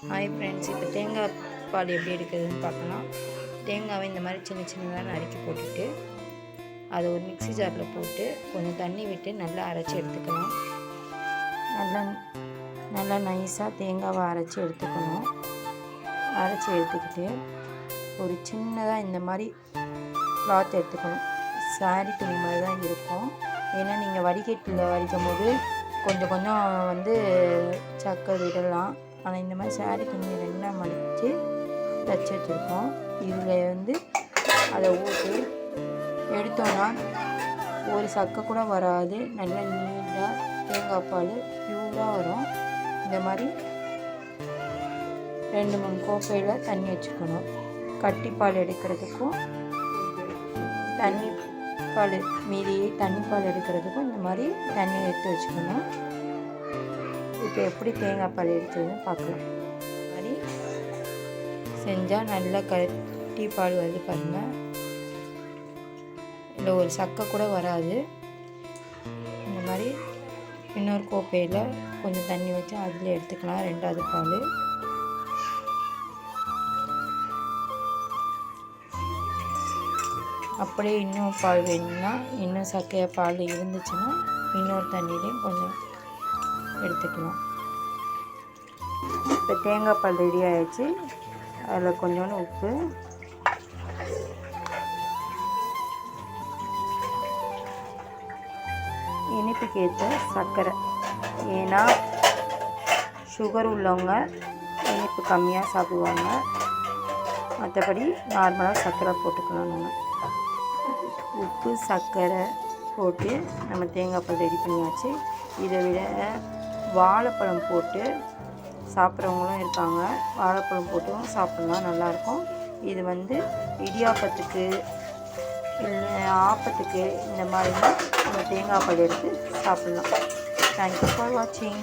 Hi friends, இப்போ தேங்காய் பால் எப்படி எடுக்கிறதுன்னு பார்க்கலாம். தேங்காவை இந்த மாதிரி சின்ன சின்னதாக நறுக்கி போட்டுட்டு அதை ஒரு மிக்ஸி ஜாரில் போட்டு கொஞ்சம் தண்ணி விட்டு நல்லா அரைச்சி எடுத்துக்கலாம். நல்லா நைஸாக தேங்காவை அரைச்சி எடுத்துக்கணும். அரைச்சி எடுத்துக்கிட்டு ஒரு சின்னதாக இந்த மாதிரி கிளாத் எடுத்துக்கணும். சாரி துணி மாதிரி தான் இருக்கும். ஏன்னா நீங்கள் வடிகட்டில் வடிக்கும் போது கொஞ்சம் சக்கை விடலாம். ஆனால் இந்த மாதிரி சாரி துணி ரெண்டாக மடித்து தச்சு வச்சுருக்கோம். இதில் அதை ஊற்றி எடுத்தோன்னா ஒரு சக்கை கூட வராது. நல்லா நீட்டாக தேங்காய் பால் பியூராக வரும். இந்த மாதிரி 2-3 கோப்பையில் தண்ணி வச்சுக்கணும். கட்டி பால் எடுக்கிறதுக்கும் தண்ணி பால் தண்ணி பால் எடுக்கிறதுக்கும் இந்த மாதிரி தண்ணி எடுத்து வச்சுக்கணும். இப்போ எப்படி தேங்காய் பால் எடுத்ததுன்னு பார்க்கலாம். இந்த மாதிரி செஞ்சால் நல்லா கட்டி பால் வருது பாருங்கள். இல்லை ஒரு சக்கை கூட வராது. இந்த மாதிரி இன்னொரு கோப்பையில் கொஞ்சம் தண்ணி வச்சு அதில் எடுத்துக்கலாம் 2வது பால். அப்படியே இன்னும் பால் வேணும்னா இன்னும் சக்கையாக பால் இருந்துச்சுன்னா இன்னொரு தண்ணியிலையும் கொஞ்சம் எடுத்துக்கலாம். இப்போ தேங்காய் பால் ரெடி ஆகிடுச்சு. அதில் கொஞ்சோண்டு உப்பு, இனிப்புக்கு ஏற்ற சர்க்கரை. ஏன்னா சுகர் உள்ளவங்க இனிப்பு கம்மியாக சாப்பிடுவாங்க. மற்றபடி நார்மலாக சர்க்கரை போட்டுக்கலாம். நம்ம உப்பு சர்க்கரை போட்டு நம்ம தேங்காய் பால் ரெடி பண்ணியாச்சு. இதை விட வாழைப்பழம் போட்டு சாப்பிட்றவங்களும் இருக்காங்க. வாழைப்பழம் போட்டும் சாப்பிட்லாம், நல்லாயிருக்கும். இது இடியாப்பத்துக்கு இல்லை ஆப்பத்துக்கு இந்த மாதிரிலாம் நம்ம தேங்காய் பால் எடுத்து சாப்பிட்லாம். தேங்க்யூ ஃபார் வாட்சிங்.